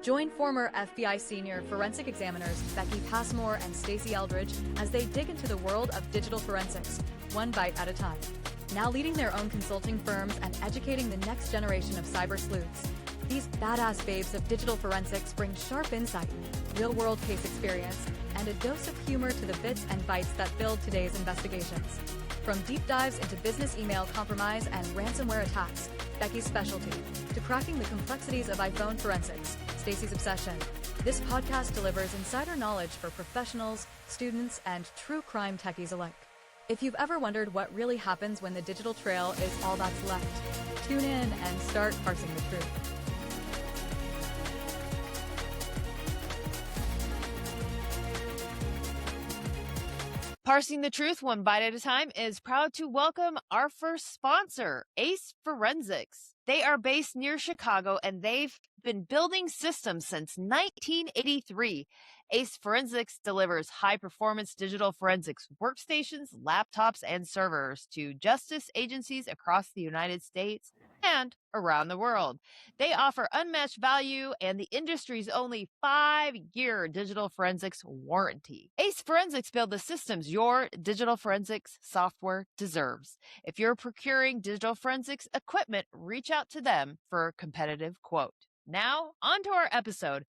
Join former FBI senior forensic examiners Becky Passmore and Stacey Eldridge as they dig into the world of digital forensics, one bite at a time. Now leading their own consulting firms and educating the next generation of cyber sleuths, these badass babes of digital forensics bring sharp insight, real-world case experience, and a dose of humor to the bits and bytes that build today's investigations. From deep dives into business email compromise and ransomware attacks, Becky's specialty, to cracking the complexities of iPhone forensics, Stacey's obsession, this podcast delivers insider knowledge for professionals, students, and true crime techies alike. If you've ever wondered what really happens when the digital trail is all that's left, tune in and start parsing the truth. Parsing the Truth one bite at a time is proud to welcome our first sponsor, Ace Forensics. They are based near Chicago and they've been building systems since 1983. Ace Forensics delivers high-performance digital forensics workstations, laptops, and servers to justice agencies across the United States and around the world. They offer unmatched value and the industry's only 5-year digital forensics warranty. Ace Forensics build the systems your digital forensics software deserves. If you're procuring digital forensics equipment, reach out to them for a competitive quote. Now, on to our episode.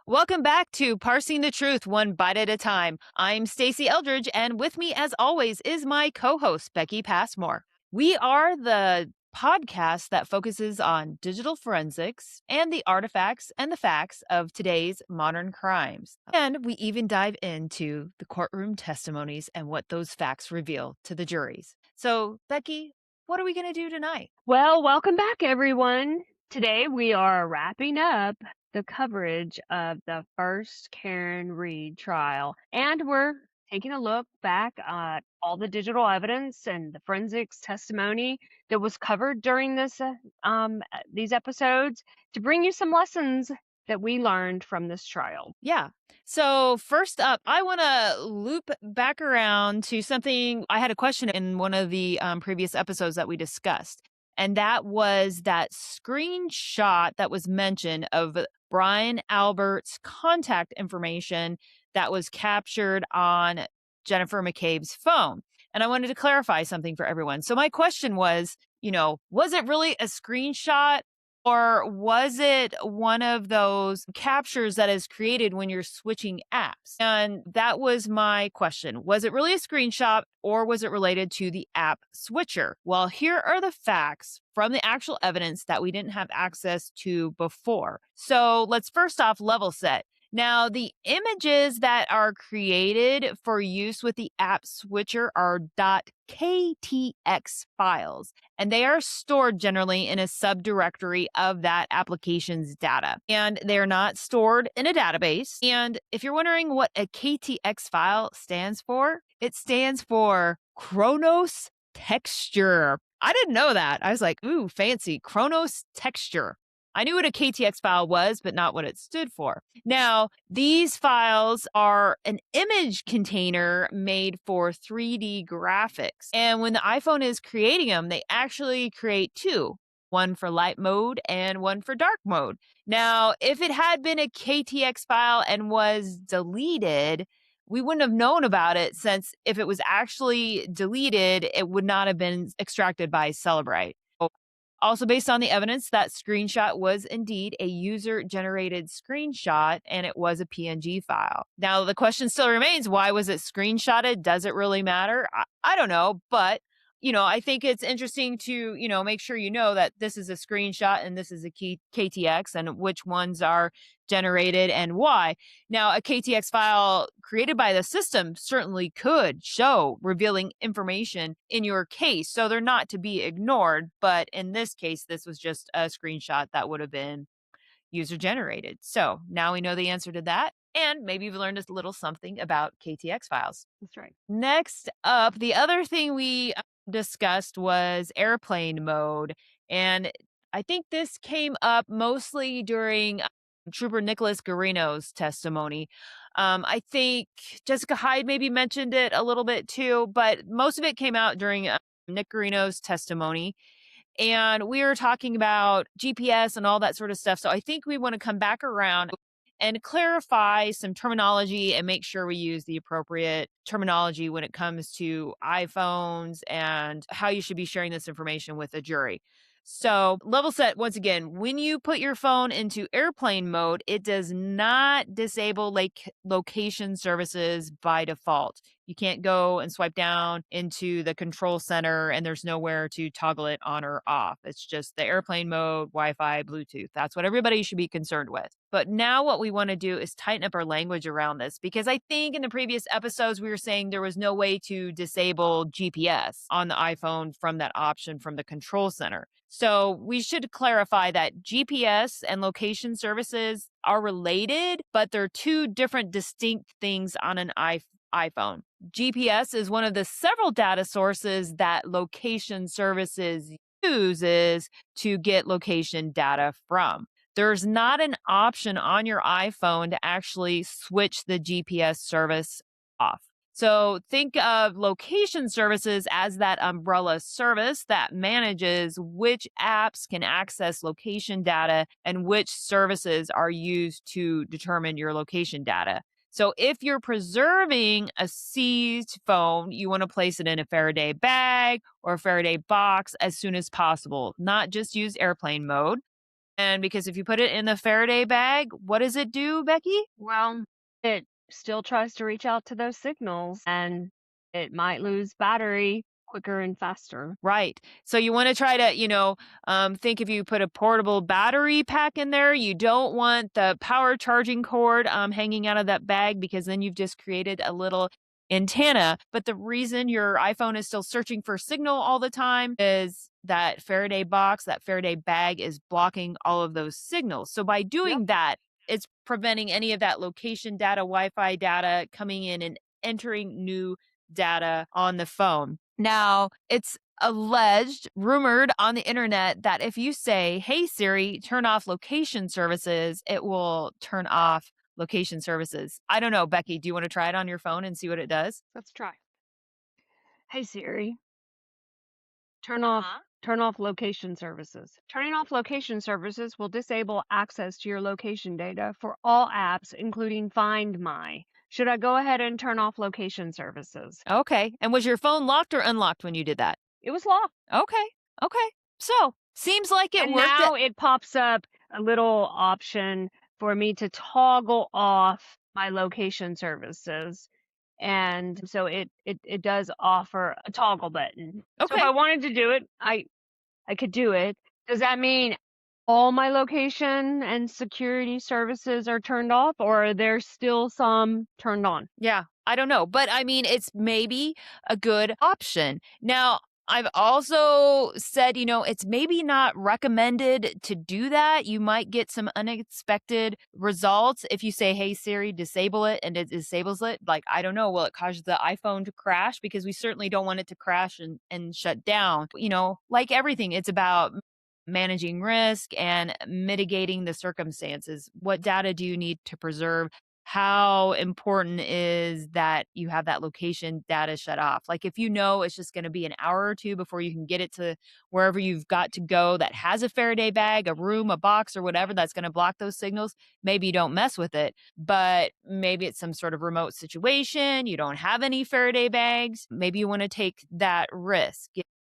Welcome back to Parsing the Truth one bite at a time. I'm Stacey Eldridge, and with me, as always, is my co-host, Becky Passmore. We are the podcast that focuses on digital forensics and the artifacts and the facts of today's modern crimes. And we even dive into the courtroom testimonies and what those facts reveal to the juries. So, Becky, what are we going to do tonight? Well, welcome back, everyone. Today we are wrapping up the coverage of the first Karen Reed trial, and we're taking a look back at all the digital evidence and the forensics testimony that was covered during these episodes to bring you some lessons that we learned from this trial. Yeah. So first up, I want to loop back around to something. I had a question in one of the previous episodes that we discussed. And that was that screenshot that was mentioned of Brian Albert's contact information that was captured on Jennifer McCabe's phone. And I wanted to clarify something for everyone. So my question was, was it really a screenshot? Or was it one of those captures that is created when you're switching apps? And that was my question. Was it really a screenshot or was it related to the app switcher? Well, here are the facts from the actual evidence that we didn't have access to before. So let's first off level set. Now, the images that are created for use with the app switcher are .ktx files, and they are stored generally in a subdirectory of that application's data, and they're not stored in a database. And if you're wondering what a KTX file stands for, it stands for Chronos Texture. I didn't know that. I was like, ooh, fancy, Chronos Texture. I knew what a KTX file was, but not what it stood for. Now, these files are an image container made for 3D graphics. And when the iPhone is creating them, they actually create two, one for light mode and one for dark mode. Now, if it had been a KTX file and was deleted, we wouldn't have known about it, since if it was actually deleted, it would not have been extracted by Celebrite. Also, based on the evidence, that screenshot was indeed a user-generated screenshot, and it was a PNG file. Now, the question still remains, why was it screenshotted? Does it really matter? I don't know, but I think it's interesting to, make sure that this is a screenshot and this is a KTX and which ones are generated and why. Now, a KTX file created by the system certainly could show revealing information in your case, so they're not to be ignored. But in this case, this was just a screenshot that would have been user generated. So now we know the answer to that. And maybe you've learned a little something about KTX files. That's right. Next up, the other thing we discussed was airplane mode. And I think this came up mostly during Trooper Nicholas Garino's testimony. I think Jessica Hyde maybe mentioned it a little bit too, but most of it came out during Nick Garino's testimony. And we were talking about GPS and all that sort of stuff. So I think we want to come back around and clarify some terminology and make sure we use the appropriate terminology when it comes to iPhones and how you should be sharing this information with a jury. So, level set once again, when you put your phone into airplane mode, it does not disable location services by default. You can't go and swipe down into the control center and there's nowhere to toggle it on or off. It's just the airplane mode, Wi Fi, Bluetooth. That's what everybody should be concerned with. But now, what we want to do is tighten up our language around this because I think in the previous episodes, we were saying there was no way to disable GPS on the iPhone from that option from the control center. So we should clarify that GPS and location services are related, but they're two different distinct things on an iPhone. GPS is one of the several data sources that location services uses to get location data from. There's not an option on your iPhone to actually switch the GPS service off. So think of location services as that umbrella service that manages which apps can access location data and which services are used to determine your location data. So if you're preserving a seized phone, you want to place it in a Faraday bag or a Faraday box as soon as possible, not just use airplane mode. And because if you put it in the Faraday bag, what does it do, Becky? Well, it still tries to reach out to those signals and it might lose battery quicker and faster. Right. So you want to try to, think if you put a portable battery pack in there, you don't want the power charging cord hanging out of that bag because then you've just created a little antenna. But the reason your iPhone is still searching for signal all the time is that Faraday box, that Faraday bag is blocking all of those signals. So by doing Yep. that, it's preventing any of that location data, Wi-Fi data coming in and entering new data on the phone. Now, it's alleged, rumored on the internet that if you say, "Hey Siri, turn off location services," it will turn off location services. I don't know, Becky, do you want to try it on your phone and see what it does? Let's try. Hey Siri, turn off Uh-huh. turn off location services. Turning off location services will disable access to your location data for all apps, including Find My. Should I go ahead and turn off location services? Okay. And was your phone locked or unlocked when you did that? It was locked. Okay. Okay. So, seems like it And worked. now it pops up a little option for me to toggle off my location services. And so it does offer a toggle button. So if Okay. I wanted to do it, I could do it. Does that mean all my location and security services are turned off, or are there still some turned on? Yeah, I don't know, but I mean, it's maybe a good option. Now, I've also said, it's maybe not recommended to do that. You might get some unexpected results if you say, "Hey Siri, disable it," and it disables it. Like, I don't know, will it cause the iPhone to crash? Because we certainly don't want it to crash and shut down. Like everything, it's about managing risk and mitigating the circumstances. What data do you need to preserve? How important is that you have that location data shut off? Like if you know it's just going to be an hour or two before you can get it to wherever you've got to go that has a Faraday bag, a room, a box, or whatever that's going to block those signals, maybe you don't mess with it. But maybe it's some sort of remote situation. You don't have any Faraday bags. Maybe you want to take that risk.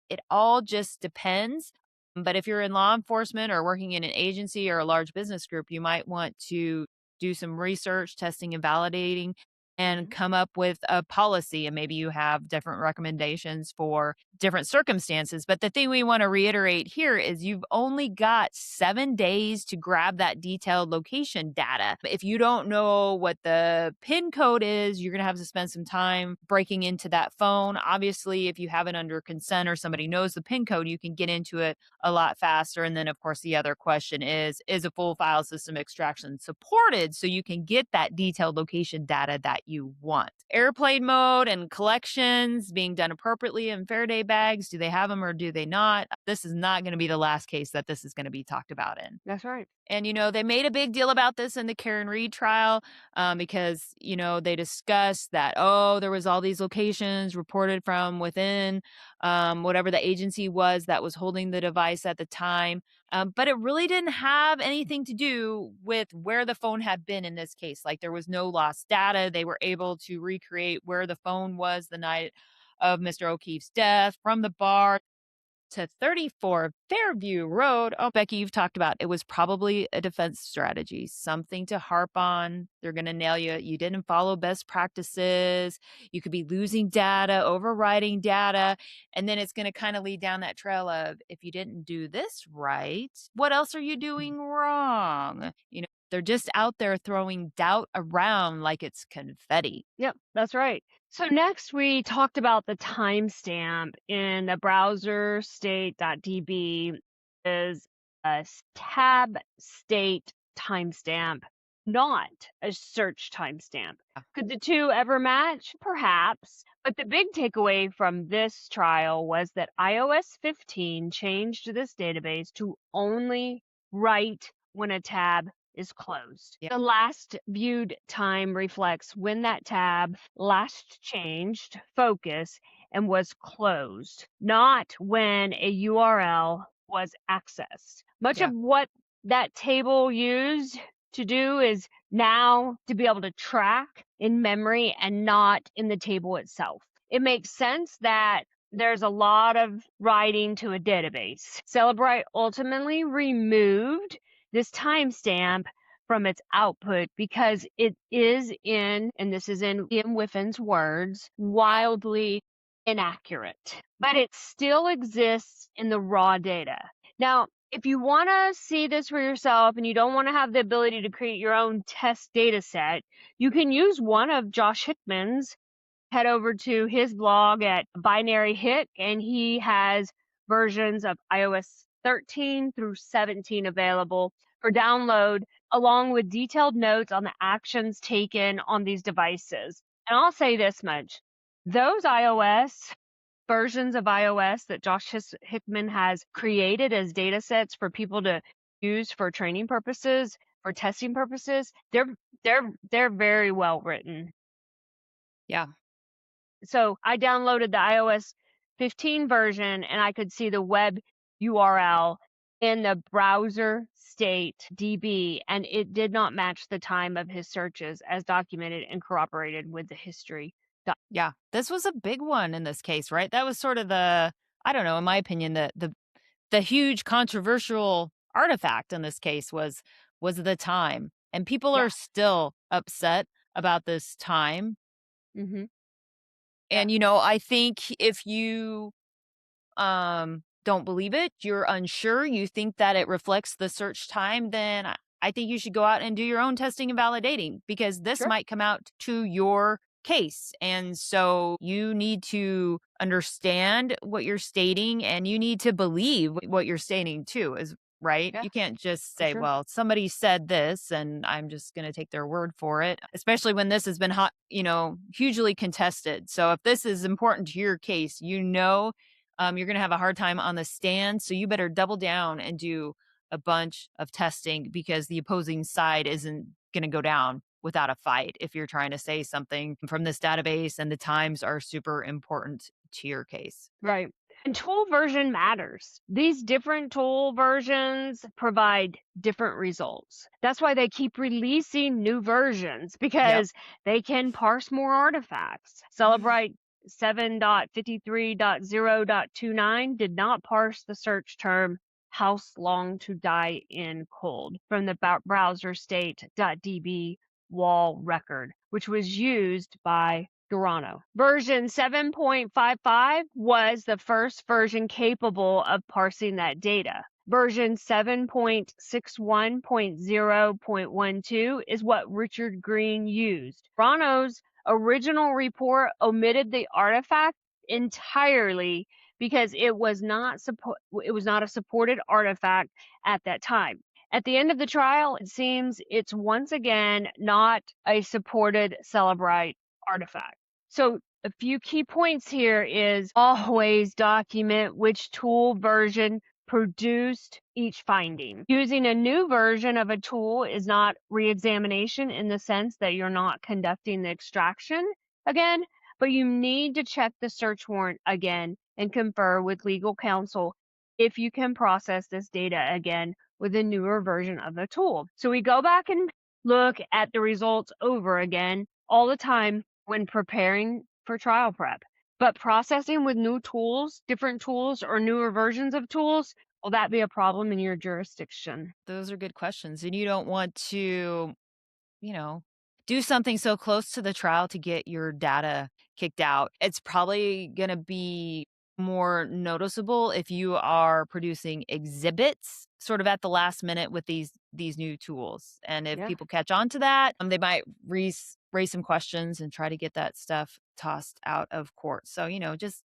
It all just depends. But if you're in law enforcement or working in an agency or a large business group, you might want to do some research, testing, and validating, and Mhm. come up with a policy. And maybe you have different recommendations for different circumstances. But the thing we want to reiterate here is you've only got 7 days to grab that detailed location data. If you don't know what the PIN code is, you're going to have to spend some time breaking into that phone. Obviously, if you have it under consent or somebody knows the PIN code, you can get into it a lot faster. And then, of course, the other question is a full file system extraction supported so you can get that detailed location data that you want? Airplane mode and collections being done appropriately in Faraday bags. Do they have them or do they not? This is not going to be the last case that this is going to be talked about in. That's right. And, they made a big deal about this in the Karen Reed trial because, they discussed that, oh, there was all these locations reported from within whatever the agency was that was holding the device at the time. But it really didn't have anything to do with where the phone had been in this case. Like there was no lost data. They were able to recreate where the phone was the night of Mr. O'Keefe's death from the bar to 34 Fairview Road. Oh, Becky, you've talked about it was probably a defense strategy, something to harp on. They're going to nail you. You didn't follow best practices. You could be losing data, overwriting data. And then it's going to kind of lead down that trail of if you didn't do this right, what else are you doing wrong? They're just out there throwing doubt around like it's confetti. Yep, that's right. So next we talked about the timestamp in the browser state.db is a tab state timestamp, not a search timestamp. Could the two ever match? Perhaps. But the big takeaway from this trial was that iOS 15 changed this database to only write when a tab is closed. Yep. The last viewed time reflects when that tab last changed focus and was closed, not when a URL was accessed. Much Yeah. of what that table used to do is now to be able to track in memory and not in the table itself. It makes sense that there's a lot of writing to a database. Celebrite ultimately removed this timestamp from its output because it is and this is in Ian Whiffin's words, wildly inaccurate. But it still exists in the raw data. Now, if you want to see this for yourself and you don't want to have the ability to create your own test data set, you can use one of Josh Hickman's. Head over to his blog at Binary Hick, and he has versions of iOS 13 through 17 available for download, along with detailed notes on the actions taken on these devices. And I'll say this much. Those versions of iOS that Josh Hickman has created as data sets for people to use for training purposes, for testing purposes, they're very well written. Yeah. So I downloaded the iOS 15 version and I could see the web URL in the browser state DB, and it did not match the time of his searches as documented and corroborated with the history. Yeah, this was a big one in this case, right? That was sort of I don't know, in my opinion, the huge controversial artifact in this case was the time. And people Yeah. are still upset about this time. Mm-hmm. And I think if you don't believe it, you're unsure, you think that it reflects the search time, then I think you should go out and do your own testing and validating because this Sure. might come out to your case. And so you need to understand what you're stating and you need to believe what you're stating too, is right. Yeah, You can't just for say, sure. well, somebody said this and I'm just going to take their word for it, especially when this has been hot, hugely contested. So if this is important to your case, you're going to have a hard time on the stand. So you better double down and do a bunch of testing because the opposing side isn't going to go down without a fight if you're trying to say something from this database and the times are super important to your case. Right. And tool version matters. These different tool versions provide different results. That's why they keep releasing new versions because they can parse more artifacts. Celebrate 7.53.0.29 did not parse the search term house long to die in cold from the browser state.db wall record, which was used by Dorano. Version 7.55 was the first version capable of parsing that data. Version 7.61.0.12 is what Richard Green used. Dorano's original report omitted the artifact entirely because it was not a supported artifact at that time. At the end of the trial, it seems it's once again not a supported Celebrite artifact. So a few key points here is always document which tool version produced each finding. Using a new version of a tool is not re-examination in the sense that you're not conducting the extraction again, but you need to check the search warrant again and confer with legal counsel if you can process this data again with a newer version of the tool. So we go back and look at the results over again all the time when preparing for trial prep. But processing with new tools, different tools, or newer versions of tools, will that be a problem in your jurisdiction? Those are good questions. And you don't want to, you know, do something so close to the trial to get your data kicked out. It's probably going to be more noticeable if you are producing exhibits sort of at the last minute with these new tools. And if Yeah. people catch on to that, they might raise some questions and try to get that stuff tossed out of court. So, just,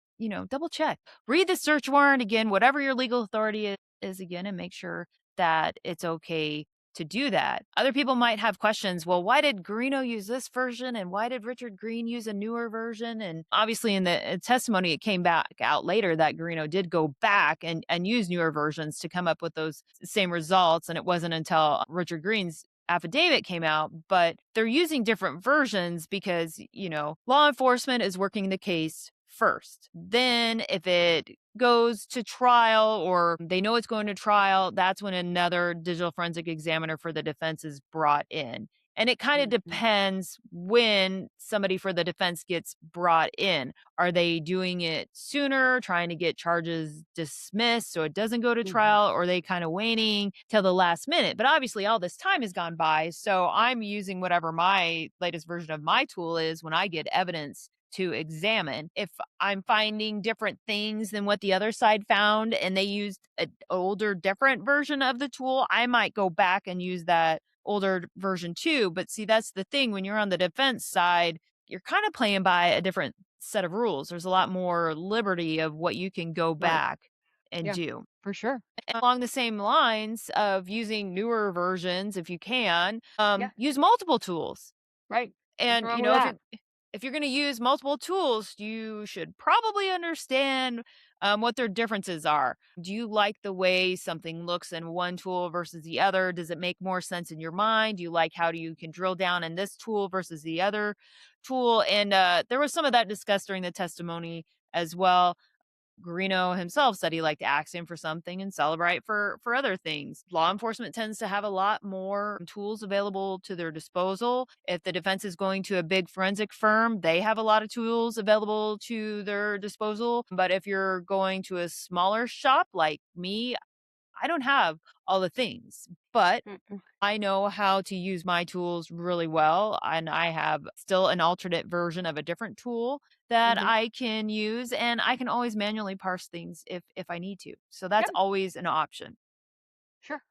double check. Read the search warrant again, whatever your legal authority is again, and make sure that it's okay to do that. Other people might have questions. Well, why did Garino use this version? And why did Richard Green use a newer version? And obviously in the testimony, it came back out later that Garino did go back and use newer versions to come up with those same results. And it wasn't until Richard Green's affidavit came out, but they're using different versions because, law enforcement is working the case first. Then if it goes to trial or they know it's going to trial, that's when another digital forensic examiner for the defense is brought in. And it kind of Mhm. depends when somebody for the defense gets brought in. Are they doing it sooner, trying to get charges dismissed so it doesn't go to Mhm. trial, or are they kind of waiting till the last minute? But obviously, all this time has gone by. So I'm using whatever my latest version of my tool is when I get evidence to examine. If I'm finding different things than what the other side found and they used an older, different version of the tool, I might go back and use that older version too. But see, that's the thing. When you're on the defense side, you're kind of playing by a different set of rules. There's a lot more liberty of what you can go Right. back and Yeah, do. for sure. And along the same lines of using newer versions, if you can, Yeah. use multiple tools. Right. Nothing And, wrong with if that. you're going to use multiple tools, you should probably understand what their differences are. Do you like the way something looks in one tool versus the other? Does it make more sense in your mind? Do you like how you can drill down in this tool versus the other tool? And there was some of that discussed during the testimony as well. Guarino himself said he liked to ask him for something and celebrate for other things. Law enforcement tends to have a lot more tools available to their disposal. If the defense is going to a big forensic firm, they have a lot of tools available to their disposal. But if you're going to a smaller shop like me, I don't have all the things. But Mm-mm. I know how to use my tools really well, and I have still an alternate version of a different tool that Mhm. I can use, and I can always manually parse things if I need to. So that's Yep. always an option. Sure.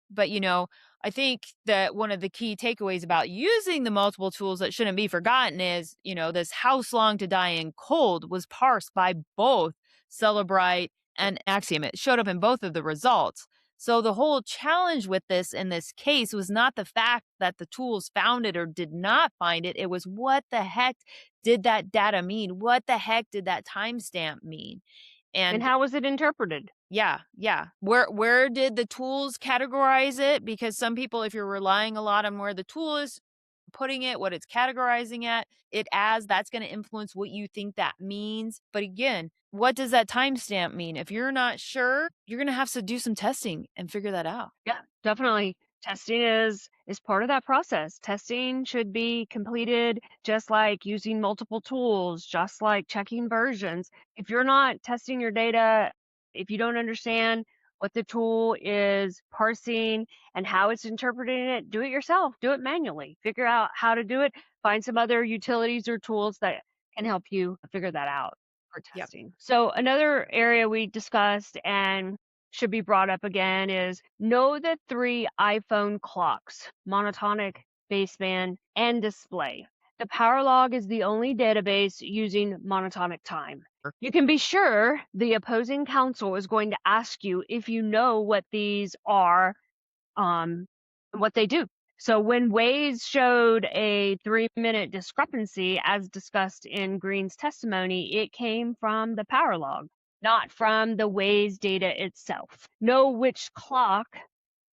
But, I think that one of the key takeaways about using the multiple tools that shouldn't be forgotten is, this How Long to Die in Cold was parsed by both Celebrite and Axiom. It showed up in both of the results. So the whole challenge with this in this case was not the fact that the tools found it or did not find it. It was what the heck did that data mean? What the heck did that timestamp mean? And And how was it interpreted? yeah, yeah. Where did the tools categorize it? Because some people, if you're relying a lot on where the tool is putting it, what it's categorizing it as, that's going to influence what you think that means. But again, what does that timestamp mean? If you're not sure, you're going to have to do some testing and figure that out. Yeah, definitely. Testing is part of that process. Testing should be completed just like using multiple tools, just like checking versions. If you're not testing your data, if you don't understand what the tool is parsing and how it's interpreting it, do it yourself. Do it manually. Figure out how to do it. Find some other utilities or tools that can help you figure that out for Yep. testing. So another area we discussed and should be brought up again is know the three iPhone clocks: monotonic, baseband, and display. The power log is the only database using monotonic time. You can be sure the opposing counsel is going to ask you if you know what these are, what they do. So when Waze showed a 3-minute discrepancy, as discussed in Green's testimony, it came from the power log. not from the Waze data itself. Know which clock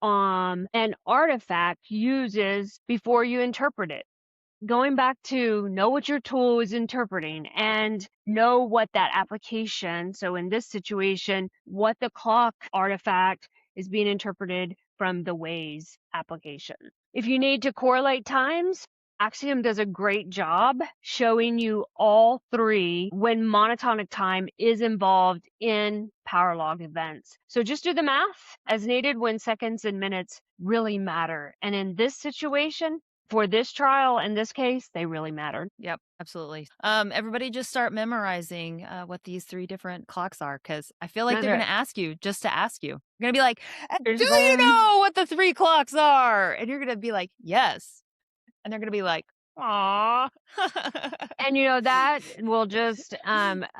an artifact uses before you interpret it. Going back to know what your tool is interpreting and know what that application, so in this situation, what the clock artifact is being interpreted from the Waze application. If you need to correlate times, Axiom does a great job showing you all three when monotonic time is involved in power log events. So just do the math as needed when seconds and minutes really matter. And in this situation, for this trial, in this case, they really mattered. Yep, absolutely. Everybody just start memorizing what these 3 different clocks are, because I feel like That's they're gonna it. ask you just to ask you. You're gonna be like, You're "Do just you going, know what the 3 clocks are?" And you're gonna be like, "Yes." And they're gonna be like, "Aw." and that will just,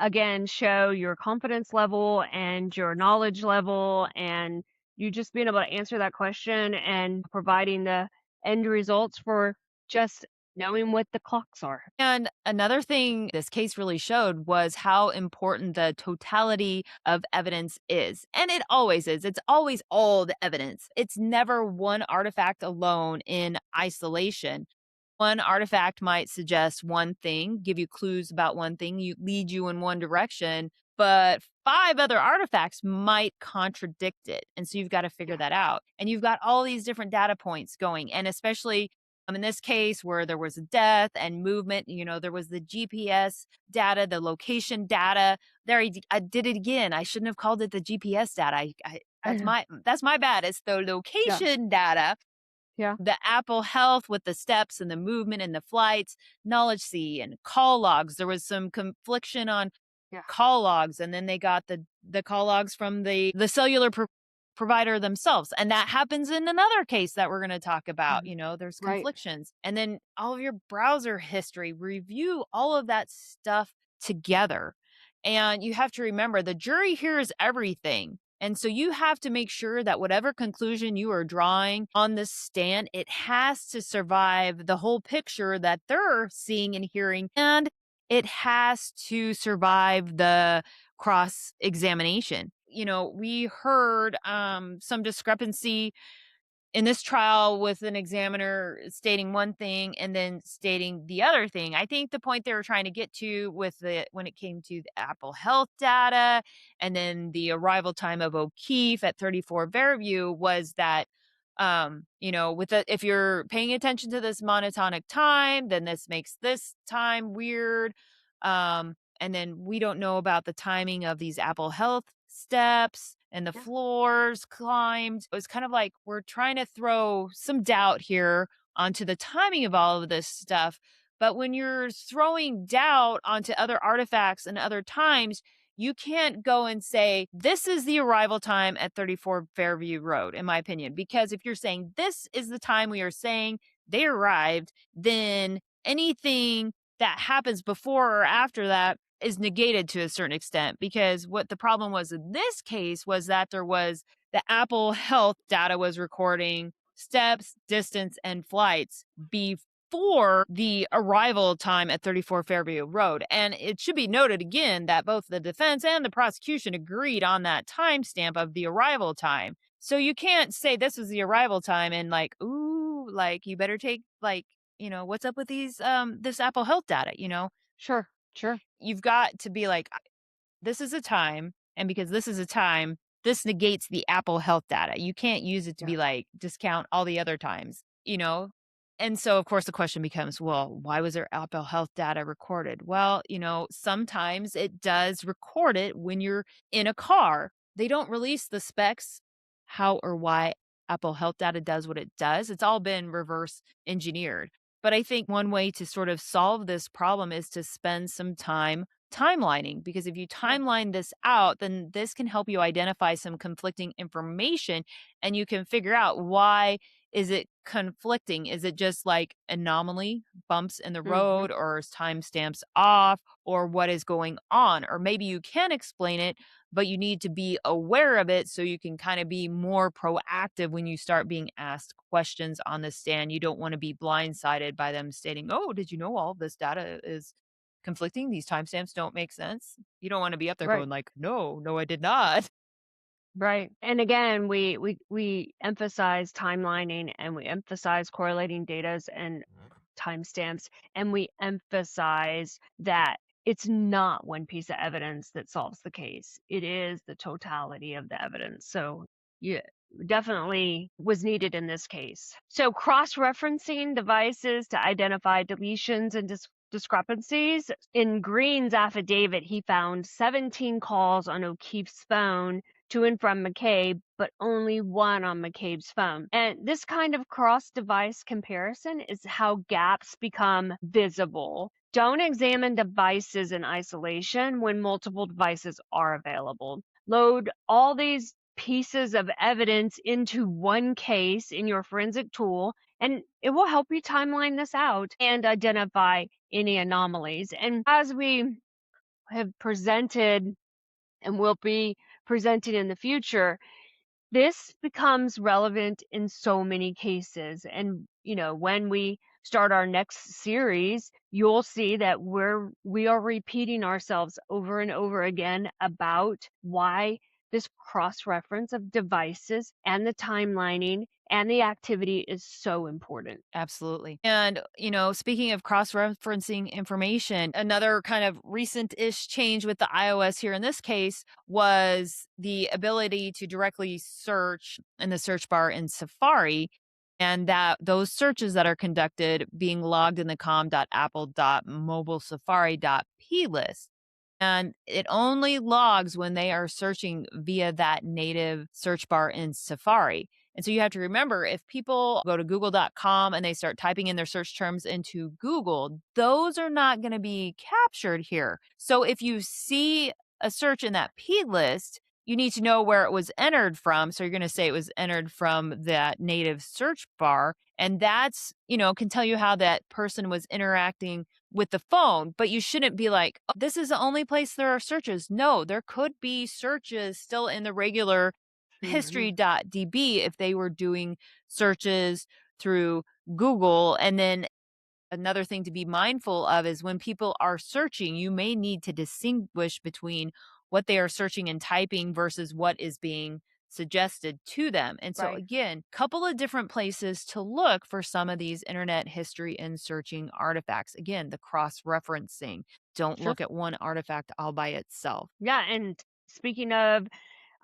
again, show your confidence level and your knowledge level, and you just being able to answer that question and providing the end results for just knowing what the clocks are. And another thing this case really showed was how important the totality of evidence is. And it always is. It's always all the evidence. It's never one artifact alone in isolation. One artifact might suggest one thing, give you clues about one thing, lead you in one direction, but 5 other artifacts might contradict it. And so you've got to figure Yeah. that out. And you've got all these different data points going. And especially in this case where there was a death and movement, there was the GPS data, the location data. There, I did it again. I shouldn't have called it the GPS data. That's my bad. It's the Yeah. location data, Yeah. the Apple Health with the steps and the movement and the flights, Knowledge Sea and call logs. There was some confliction on Yeah. call logs, and then they got the call logs from the cellular provider themselves. And that happens in another case that we're going to talk about. There's Right. conflictions. And then all of your browser history, review all of that stuff together. And you have to remember the jury hears everything. And so you have to make sure that whatever conclusion you are drawing on the stand, it has to survive the whole picture that they're seeing and hearing. And it has to survive the cross examination. We heard some discrepancy in this trial with an examiner stating one thing and then stating the other thing. I think the point they were trying to get to when it came to the Apple Health data and then the arrival time of O'Keefe at 34 Fairview was that if you're paying attention to this monotonic time, then this makes this time weird. And then we don't know about the timing of these Apple Health steps and the Yeah. floors climbed. It was kind of like we're trying to throw some doubt here onto the timing of all of this stuff. But when you're throwing doubt onto other artifacts and other times, you can't go and say, this is the arrival time at 34 Fairview Road, in my opinion. Because if you're saying this is the time we are saying they arrived, then anything that happens before or after that is negated to a certain extent, because what the problem was in this case was that there was the Apple Health data was recording steps, distance, and flights before the arrival time at 34 Fairview Road. And it should be noted again that both the defense and the prosecution agreed on that timestamp of the arrival time. So you can't say this was the arrival time and you better take what's up with this Apple Health data, Sure. Sure. you've got to be like, this is a time, and because this is a time, this negates the Apple Health data. You can't use it to Yeah. be like discount all the other times. And so of course the question becomes, well, why was there Apple Health data recorded? Well, sometimes it does record it when you're in a car. They don't release the specs how or why Apple Health data does what it does. It's all been reverse engineered. But I think one way to sort of solve this problem is to spend some time timelining, because if you timeline this out, then this can help you identify some conflicting information and you can figure out why is it conflicting. Is it just like anomaly, bumps in the Mm-hmm. road, or is timestamps off, or what is going on? Or maybe you can explain it, but you need to be aware of it so you can kind of be more proactive when you start being asked questions on the stand. You don't want to be blindsided by them stating, oh, did you know all this data is conflicting. These timestamps don't make sense. You don't want to be up there Right. going like, no, no, I did not. Right. And again, we emphasize timelining and we emphasize correlating datas and timestamps, and we emphasize that it's not one piece of evidence that solves the case. It is the totality of the evidence. So yeah, definitely was needed in this case. So cross-referencing devices to identify deletions and discrepancies. In Green's affidavit, he found 17 calls on O'Keefe's phone to and from McCabe, but only one on McCabe's phone. And this kind of cross-device comparison is how gaps become visible. Don't examine devices in isolation when multiple devices are available. Load all these pieces of evidence into one case in your forensic tool, and it will help you timeline this out and identify any anomalies. And as we have presented and will be presented in the future, this becomes relevant in so many cases. And, when we start our next series, you'll see that we are repeating ourselves over and over again about why this cross reference of devices and the timelining and the activity is so important. Absolutely. And, speaking of cross referencing information, another kind of recent ish change with the iOS here in this case was the ability to directly search in the search bar in Safari. And that those searches that are conducted being logged in the com.apple.mobilesafari.plist. And it only logs when they are searching via that native search bar in Safari. And so you have to remember, if people go to google.com and they start typing in their search terms into Google, those are not going to be captured here. So if you see a search in that P list, you need to know where it was entered from. So you're going to say it was entered from that native search bar. And that's, can tell you how that person was interacting with the phone. But you shouldn't be like, oh, this is the only place there are searches. No, there could be searches still in the regular Mhm. history.db if they were doing searches through Google. And then another thing to be mindful of is when people are searching, you may need to distinguish between what they are searching and typing versus what is being suggested to them. And so Right. again, couple of different places to look for some of these internet history and searching artifacts. Again, the cross-referencing. Don't Sure. look at one artifact all by itself. Yeah. And speaking of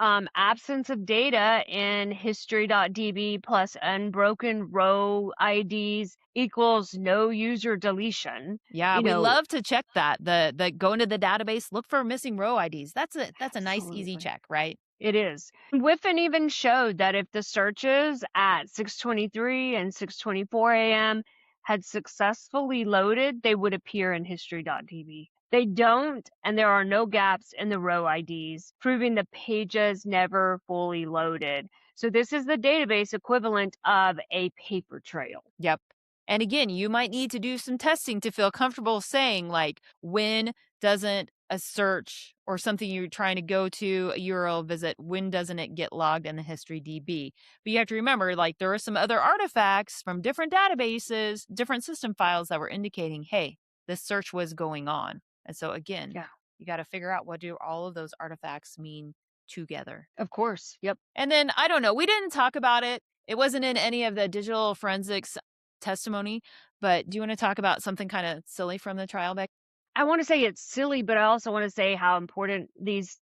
absence of data in history.db plus unbroken row IDs equals no user deletion. Yeah, You we know, love to check that. The go into the database, look for missing row IDs. That's a nice easy absolutely. check, right? It is. Whiffen even showed that if the searches at 6:23 and 6:24 a.m. had successfully loaded, they would appear in history.db. They don't, and there are no gaps in the row IDs, proving the pages never fully loaded. So this is the database equivalent of a paper trail. Yep. And again, you might need to do some testing to feel comfortable saying, like, when doesn't a search or something you're trying to go to, a URL visit, when doesn't it get logged in the history DB? But you have to remember, like, there are some other artifacts from different databases, different system files that were indicating, hey, this search was going on. And so, again, Yeah, you got to figure out what do all of those artifacts mean together. of course. Yep. And then I don't know, we didn't talk about it. It wasn't in any of the digital forensics testimony, but do you want to talk about something kind of silly from the trial, Beck? I want to say it's silly, but I also want to say how important these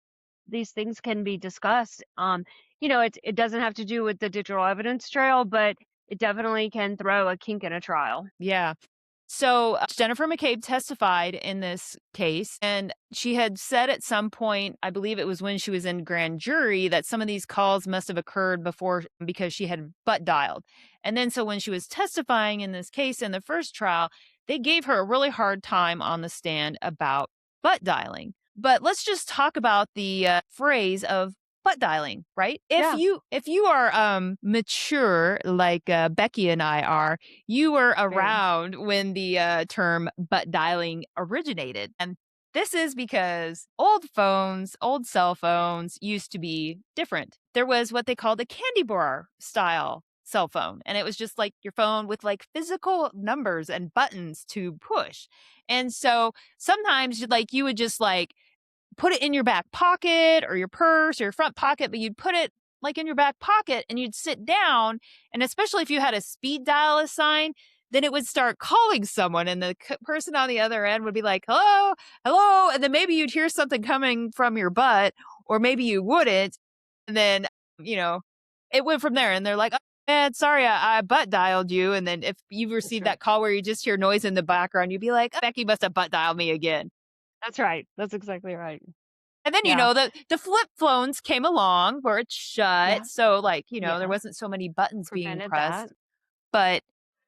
things can be discussed. It doesn't have to do with the digital evidence trail, but it definitely can throw a kink in a trial. Yeah. So Jennifer McCabe testified in this case, and she had said at some point, I believe it was when she was in grand jury, that some of these calls must have occurred before because she had butt dialed. And then so when she was testifying in this case in the first trial, they gave her a really hard time on the stand about butt dialing. But let's just talk about the phrase of butt dialing, right? Yeah, If you are mature like Becky and I are, you were very. around when the term butt dialing originated. And this is because old phones, old cell phones used to be different. There was what they called the candy bar style cell phone. And it was just like your phone with like physical numbers and buttons to push. And so sometimes you would just like put it in your back pocket or your purse or your front pocket, but you'd put it like in your back pocket and you'd sit down. And especially if you had a speed dial assigned, then it would start calling someone and the person on the other end would be like, hello, hello. And then maybe you'd hear something coming from your butt, or maybe you wouldn't. And then, you know, it went from there. And they're like, oh, man, sorry, I butt dialed you. And then if you've received that call where you just hear noise in the background, you'd be like, oh, Becky must have butt dialed me again. That's right. That's exactly right. And then, Yeah. the flip phones came along where it's shut. Yeah. So like, there Yeah. wasn't so many buttons being Prevented pressed, that. but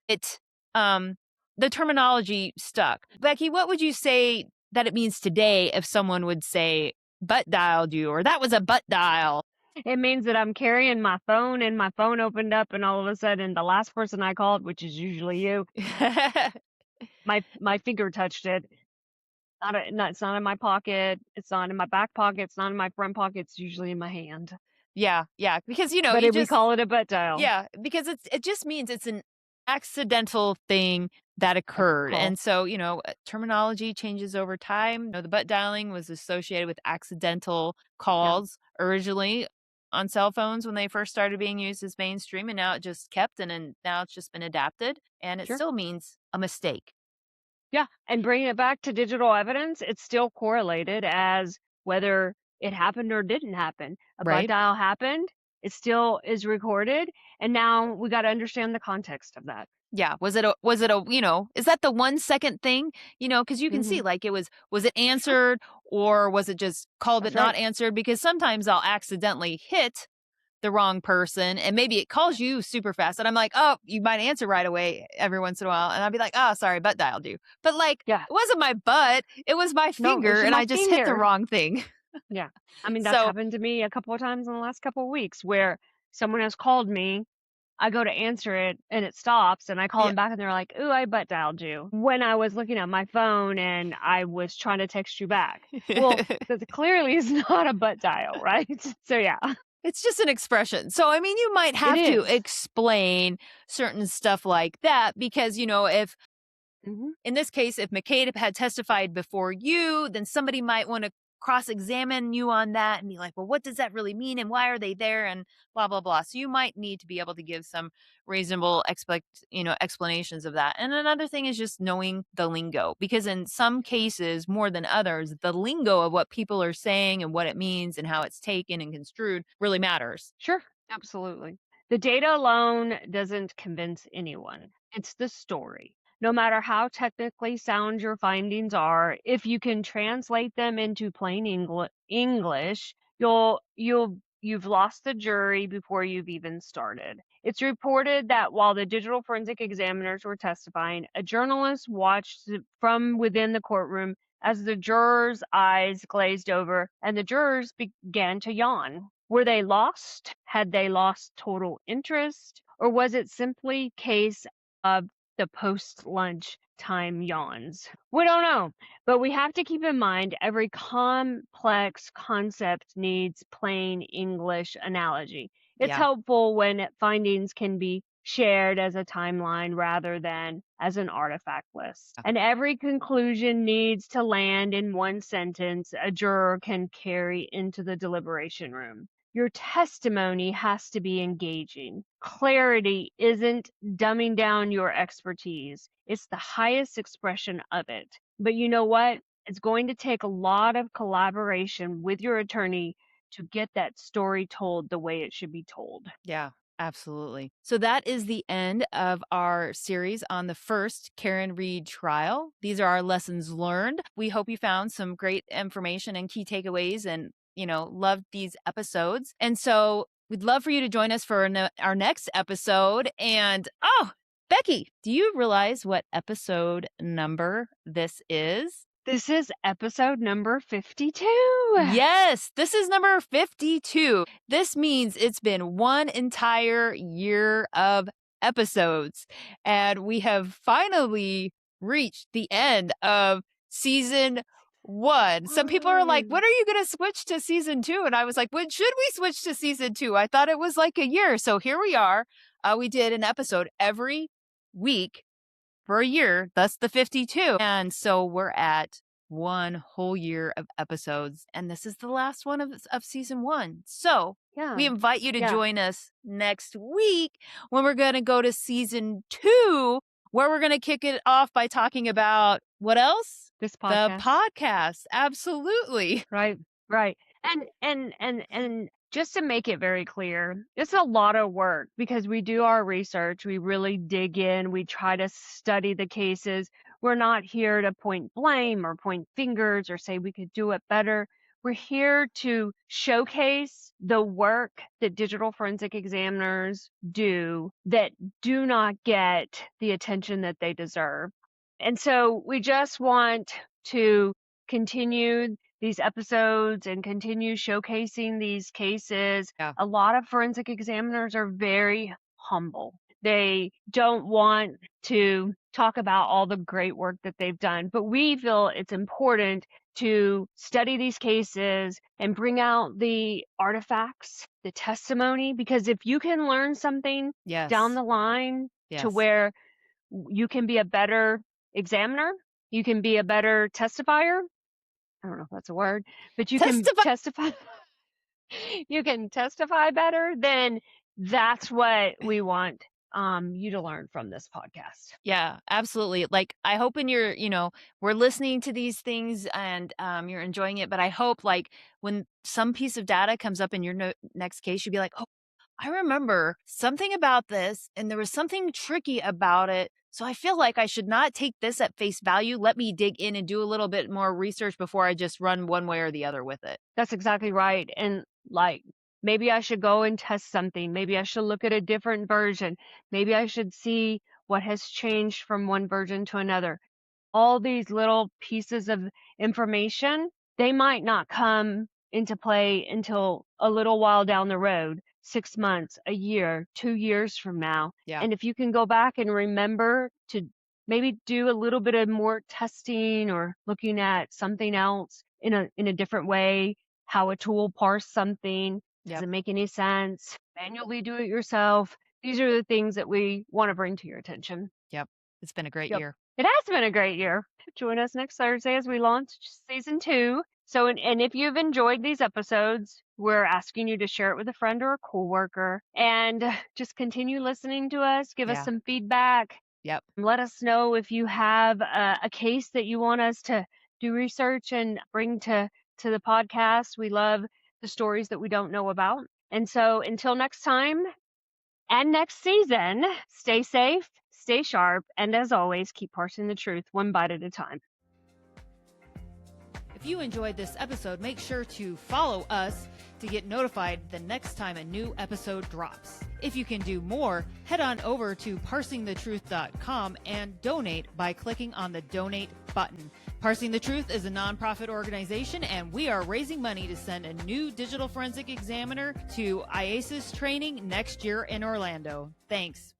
it, the terminology stuck. Becky, what would you say that it means today if someone would say butt dialed you, or that was a butt dial? It means that I'm carrying my phone and my phone opened up and all of a sudden the last person I called, which is usually you, my finger touched it. It's not in my pocket. It's not in my back pocket. It's not in my front pocket. It's usually in my hand. Yeah, because But you we just call it a butt dial. yeah, because it just means it's an accidental thing that occurred. Call. And so, terminology changes over time. The butt dialing was associated with accidental calls originally on cell phones when they first started being used as mainstream, and now it just kept and now it's just been adapted, and it Sure. still means a mistake. Yeah, and bringing it back to digital evidence, it's still correlated as whether it happened or didn't happen. A butt Right? dial happened, it still is recorded, and now we got to understand the context of that. Yeah. Was it a, is that the 1 second thing? Because you can see like was it answered or was it just called but That's not right. answered? Because sometimes I'll accidentally hit the wrong person and maybe it calls you super fast. And I'm like, oh, you might answer right away every once in a while. And I'll be like, oh, sorry, butt dialed you. But like, Yeah. it wasn't my butt. It was my No, finger it's and my I just hit the finger. wrong thing. Yeah. I mean, that's So happened to me a couple of times in the last couple of weeks where someone has called me. I go to answer it and it stops and I call yeah. them back and they're like, ooh, I butt dialed you when I was looking at my phone and I was trying to text you back. Well, that clearly is not a butt dial, right? So yeah, It's just an expression. So, I mean, you might have to is. explain certain stuff like that because, if Mhm. in this case, if McCabe had testified before you, then somebody might want to cross-examine you on that and be like, well, what does that really mean? And why are they there? And blah, blah, blah. So you might need to be able to give some reasonable explanations of that. And another thing is just knowing the lingo, because in some cases, more than others, the lingo of what people are saying and what it means and how it's taken and construed really matters. Sure, absolutely. The data alone doesn't convince anyone. It's the story. No matter how technically sound your findings are, if you can translate them into plain English, you've lost the jury before you've even started. It's reported that while the digital forensic examiners were testifying, a journalist watched from within the courtroom as the jurors' eyes glazed over and the jurors began to yawn. Were they lost? Had they lost total interest? Or was it simply case of the post-lunch time yawns? We don't know, but we have to keep in mind every complex concept needs plain English analogy. It's Yeah. helpful when findings can be shared as a timeline rather than as an artifact list. And every conclusion needs to land in one sentence a juror can carry into the deliberation room. Your testimony has to be engaging. Clarity isn't dumbing down your expertise. It's the highest expression of it. But you know what? It's going to take a lot of collaboration with your attorney to get that story told the way it should be told. Yeah, absolutely. So that is the end of our series on the first Karen Reed trial. These are our lessons learned. We hope you found some great information and key takeaways and, loved these episodes. And so we'd love for you to join us for our next episode. And, oh, Becky, do you realize what episode number this is? This is episode number 52. Yes, this is number 52. This means it's been one entire year of episodes. And we have finally reached the end of season 1. Some people are like, when are you going to switch to season 2? And I was like, when should we switch to season 2? I thought it was like a year. So here we are. we did an episode every week for a year, thus the 52. And so we're at one whole year of episodes, and this is the last one of season 1. So we invite you to join us next week when we're going to go to season 2, where we're going to kick it off by talking about what else? This podcast. The podcast. Absolutely. Right. And just to make it very clear, it's a lot of work because we do our research. We really dig in. We try to study the cases. We're not here to point blame or point fingers or say we could do it better. We're here to showcase the work that digital forensic examiners do that do not get the attention that they deserve. And so we just want to continue these episodes and continue showcasing these cases. Yeah. A lot of forensic examiners are very humble. They don't want to talk about all the great work that they've done, but we feel it's important to study these cases and bring out the artifacts, the testimony, because if you can learn something down the line to where you can be a better examiner, you can be a better testifier. I don't know if that's a word, but you can testify. You can testify better. Then that's what we want you to learn from this podcast. Yeah, absolutely. Like, I hope we're listening to these things and you're enjoying it. But I hope, like, when some piece of data comes up in your next case, you'll be like, oh, I remember something about this, and there was something tricky about it. So I feel like I should not take this at face value. Let me dig in and do a little bit more research before I just run one way or the other with it. That's exactly right. And like, maybe I should go and test something. Maybe I should look at a different version. Maybe I should see what has changed from one version to another. All these little pieces of information, they might not come into play until a little while down the road. 6 months, a year, 2 years from now. Yeah. And if you can go back and remember to maybe do a little bit of more testing or looking at something else in a different way, how a tool parsed something, does it make any sense? Manually do it yourself. These are the things that we want to bring to your attention. Yep. It's been a great year. It has been a great year. Join us next Thursday as we launch season 2. So, and if you've enjoyed these episodes, we're asking you to share it with a friend or a coworker and just continue listening to us. Give us some feedback. Yep. Let us know if you have a case that you want us to do research and bring to the podcast. We love the stories that we don't know about. And so until next time and next season, stay safe, stay sharp, and as always, keep parsing the truth one bite at a time. If you enjoyed this episode, make sure to follow us to get notified the next time a new episode drops. If you can do more, head on over to parsingthetruth.com and donate by clicking on the donate button. Parsing the Truth is a nonprofit organization, and we are raising money to send a new digital forensic examiner to IASIS training next year in Orlando. Thanks.